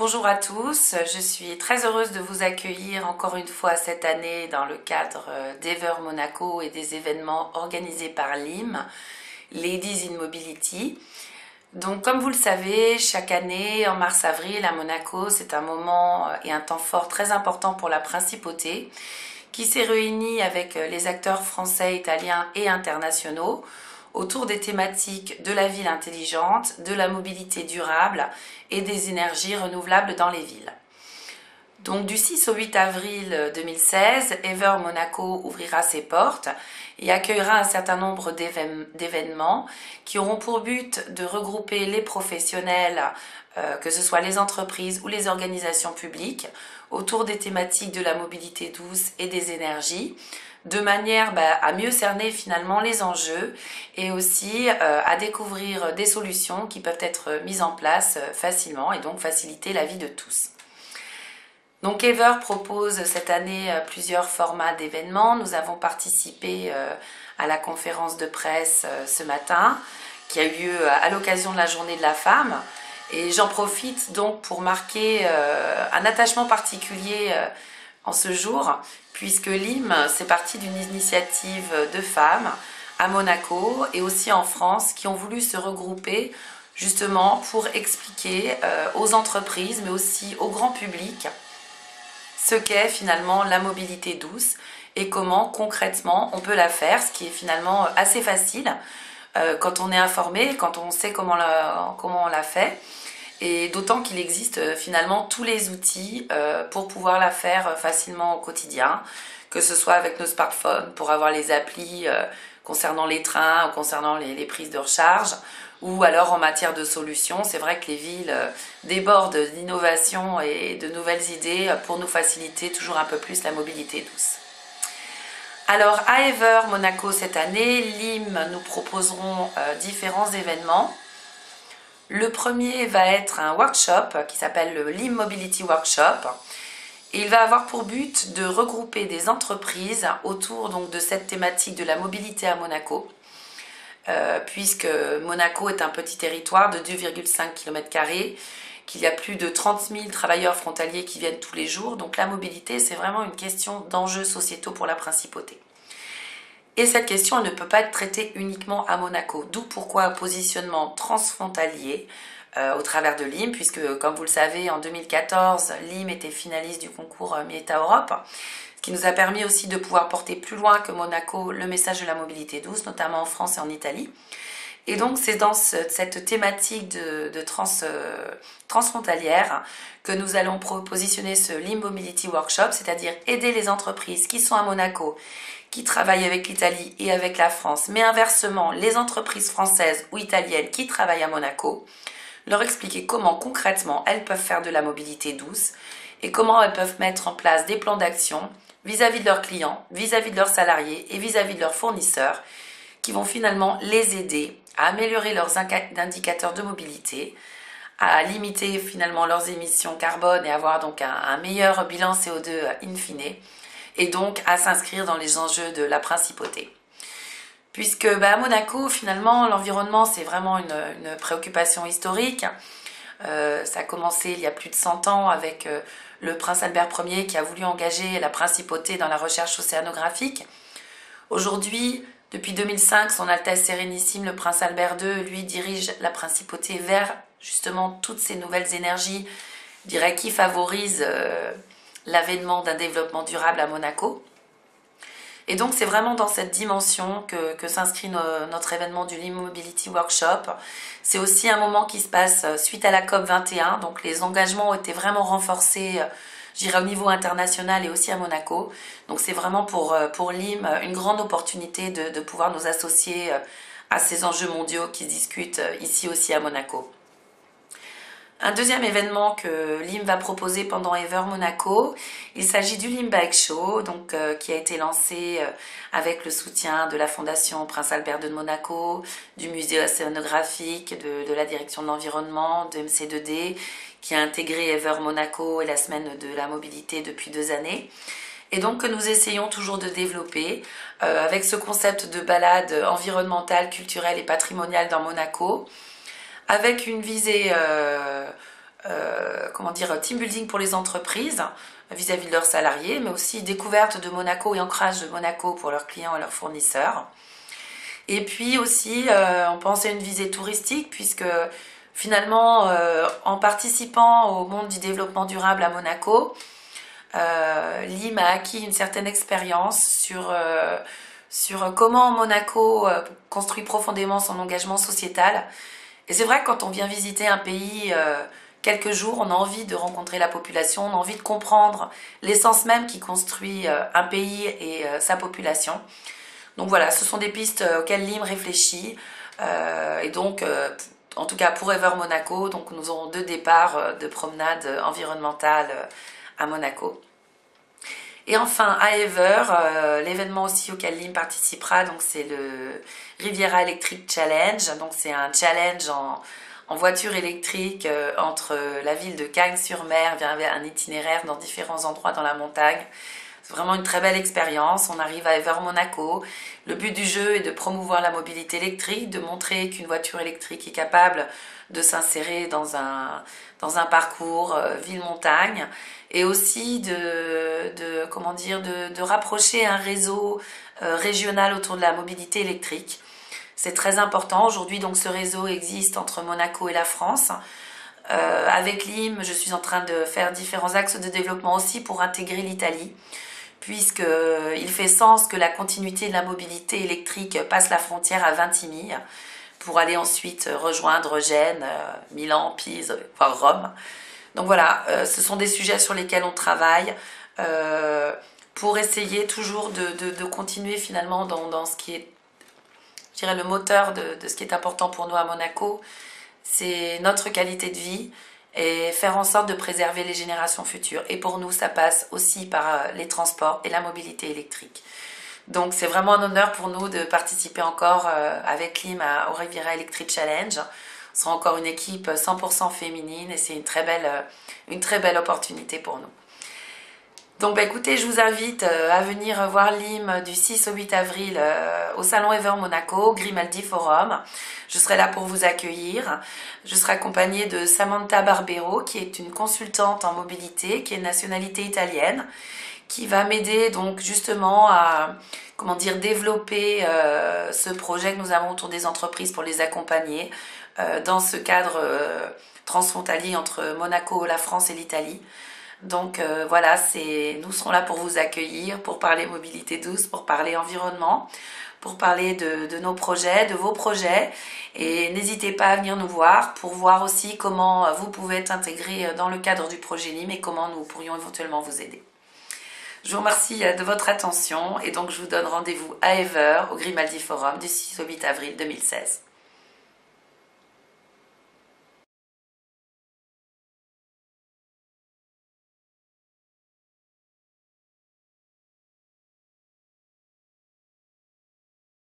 Bonjour à tous, je suis très heureuse de vous accueillir encore une fois cette année dans le cadre d'Ever Monaco et des événements organisés par LIM, Ladies in Mobility. Donc comme vous le savez, chaque année en mars-avril à Monaco, c'est un moment et un temps fort très important pour la principauté qui s'est réunie avec les acteurs français, italiens et internationaux autour des thématiques de la ville intelligente, de la mobilité durable et des énergies renouvelables dans les villes. Donc du 6 au 8 avril 2016, Ever Monaco ouvrira ses portes et accueillera un certain nombre d'événements qui auront pour but de regrouper les professionnels, que ce soit les entreprises ou les organisations publiques, autour des thématiques de la mobilité douce et des énergies, de manière à mieux cerner finalement les enjeux et aussi à découvrir des solutions qui peuvent être mises en place facilement et donc faciliter la vie de tous. Donc Ever propose cette année plusieurs formats d'événements. Nous avons participé à la conférence de presse ce matin qui a eu lieu à l'occasion de la journée de la femme. Et j'en profite donc pour marquer un attachement particulier en ce jour, puisque LIM, c'est parti d'une initiative de femmes à Monaco et aussi en France qui ont voulu se regrouper justement pour expliquer aux entreprises mais aussi au grand public ce qu'est finalement la mobilité douce et comment concrètement on peut la faire, ce qui est finalement assez facile quand on est informé, quand on sait comment on la fait. Et d'autant qu'il existe finalement tous les outils pour pouvoir la faire facilement au quotidien, que ce soit avec nos smartphones pour avoir les applis concernant les trains ou concernant les prises de recharge, ou alors en matière de solutions. C'est vrai que les villes débordent d'innovation et de nouvelles idées pour nous faciliter toujours un peu plus la mobilité douce. Alors à Ever Monaco cette année, LIM nous proposeront différents événements. Le premier va être un workshop qui s'appelle le LIM Mobility Workshop. Et il va avoir pour but de regrouper des entreprises autour donc de cette thématique de la mobilité à Monaco, puisque Monaco est un petit territoire de 2,5 km², qu'il y a plus de 30 000 travailleurs frontaliers qui viennent tous les jours. Donc la mobilité, c'est vraiment une question d'enjeux sociétaux pour la principauté. Et cette question elle ne peut pas être traitée uniquement à Monaco, d'où pourquoi un positionnement transfrontalier au travers de LIM, puisque comme vous le savez, en 2014, LIM était finaliste du concours Mieta Europe, ce qui nous a permis aussi de pouvoir porter plus loin que Monaco le message de la mobilité douce, notamment en France et en Italie. Et donc c'est dans cette thématique de transfrontalière que nous allons positionner ce LIM Mobility Workshop, c'est-à-dire aider les entreprises qui sont à Monaco, qui travaillent avec l'Italie et avec la France, mais inversement les entreprises françaises ou italiennes qui travaillent à Monaco, leur expliquer comment concrètement elles peuvent faire de la mobilité douce et comment elles peuvent mettre en place des plans d'action vis-à-vis de leurs clients, vis-à-vis de leurs salariés et vis-à-vis de leurs fournisseurs qui vont finalement les aider à améliorer leurs indicateurs de mobilité, à limiter finalement leurs émissions carbone et avoir donc un meilleur bilan CO2 in fine et donc à s'inscrire dans les enjeux de la principauté. Puisque à Monaco, finalement, l'environnement, c'est vraiment une préoccupation historique. Ça a commencé il y a plus de 100 ans avec le prince Albert Ier qui a voulu engager la principauté dans la recherche océanographique. Aujourd'hui, depuis 2005, son Altesse Sérénissime, le prince Albert II, lui dirige la principauté vers justement toutes ces nouvelles énergies, je dirais, qui favorisent l'avènement d'un développement durable à Monaco. Et donc c'est vraiment dans cette dimension que s'inscrit notre événement du LIM Mobility Workshop. C'est aussi un moment qui se passe suite à la COP 21, donc les engagements ont été vraiment renforcés, je dirais au niveau international et aussi à Monaco. Donc c'est vraiment pour LIM une grande opportunité de pouvoir nous associer à ces enjeux mondiaux qui se discutent ici aussi à Monaco. Un deuxième événement que LIM va proposer pendant Ever Monaco, il s'agit du LIM Bike Show, donc, qui a été lancé avec le soutien de la Fondation Prince Albert II de Monaco, du musée océanographique, de la direction de l'environnement, de MC2D, qui a intégré Ever Monaco et la semaine de la mobilité depuis 2 années. Et donc que nous essayons toujours de développer avec ce concept de balade environnementale, culturelle et patrimoniale dans Monaco, avec une visée comment dire, team building pour les entreprises vis-à-vis de leurs salariés, mais aussi découverte de Monaco et ancrage de Monaco pour leurs clients et leurs fournisseurs. Et puis aussi, on pense à une visée touristique, puisque finalement, en participant au monde du développement durable à Monaco, Lim a acquis une certaine expérience sur comment Monaco construit profondément son engagement sociétal. Et c'est vrai que quand on vient visiter un pays quelques jours, on a envie de rencontrer la population, on a envie de comprendre l'essence même qui construit un pays et sa population. Donc voilà, ce sont des pistes auxquelles Lim réfléchit. Et donc, en tout cas pour Ever Monaco, donc nous aurons 2 départs de promenade environnementale à Monaco. Et enfin, à Ever, l'événement aussi auquel Lim participera, donc c'est le Riviera Electric Challenge. Donc c'est un challenge en voiture électrique entre la ville de Cagnes-sur-Mer vers un itinéraire dans différents endroits dans la montagne. C'est vraiment une très belle expérience. On arrive à Ever Monaco. Le but du jeu est de promouvoir la mobilité électrique, de montrer qu'une voiture électrique est capable de s'insérer dans un parcours ville-montagne, et aussi de rapprocher un réseau régional autour de la mobilité électrique. C'est très important. Aujourd'hui, donc, ce réseau existe entre Monaco et la France. Avec Lim, je suis en train de faire différents axes de développement aussi pour intégrer l'Italie, puisqu'il fait sens que la continuité de la mobilité électrique passe la frontière à Vintimille pour aller ensuite rejoindre Gênes, Milan, Pise, voire Rome. Donc voilà, ce sont des sujets sur lesquels on travaille pour essayer toujours de continuer finalement dans ce qui est, je dirais, le moteur de ce qui est important pour nous à Monaco. C'est notre qualité de vie et faire en sorte de préserver les générations futures. Et pour nous, ça passe aussi par les transports et la mobilité électrique. Donc c'est vraiment un honneur pour nous de participer encore avec Lim au Riviera Electric Challenge. On sera encore une équipe 100% féminine et c'est une très belle opportunité pour nous. Donc écoutez, je vous invite à venir voir Lim du 6 au 8 avril au Salon Ever Monaco, Grimaldi Forum. Je serai là pour vous accueillir. Je serai accompagnée de Samantha Barbero, qui est une consultante en mobilité, qui est de nationalité italienne, qui va m'aider donc justement à développer ce projet que nous avons autour des entreprises pour les accompagner dans ce cadre transfrontalier entre Monaco, la France et l'Italie. Donc voilà, nous serons là pour vous accueillir, pour parler mobilité douce, pour parler environnement, pour parler de nos projets, de vos projets. Et n'hésitez pas à venir nous voir pour voir aussi comment vous pouvez être intégré dans le cadre du projet Lim et comment nous pourrions éventuellement vous aider. Je vous remercie de votre attention et donc je vous donne rendez-vous à Ever au Grimaldi Forum du 6 au 8 avril 2016.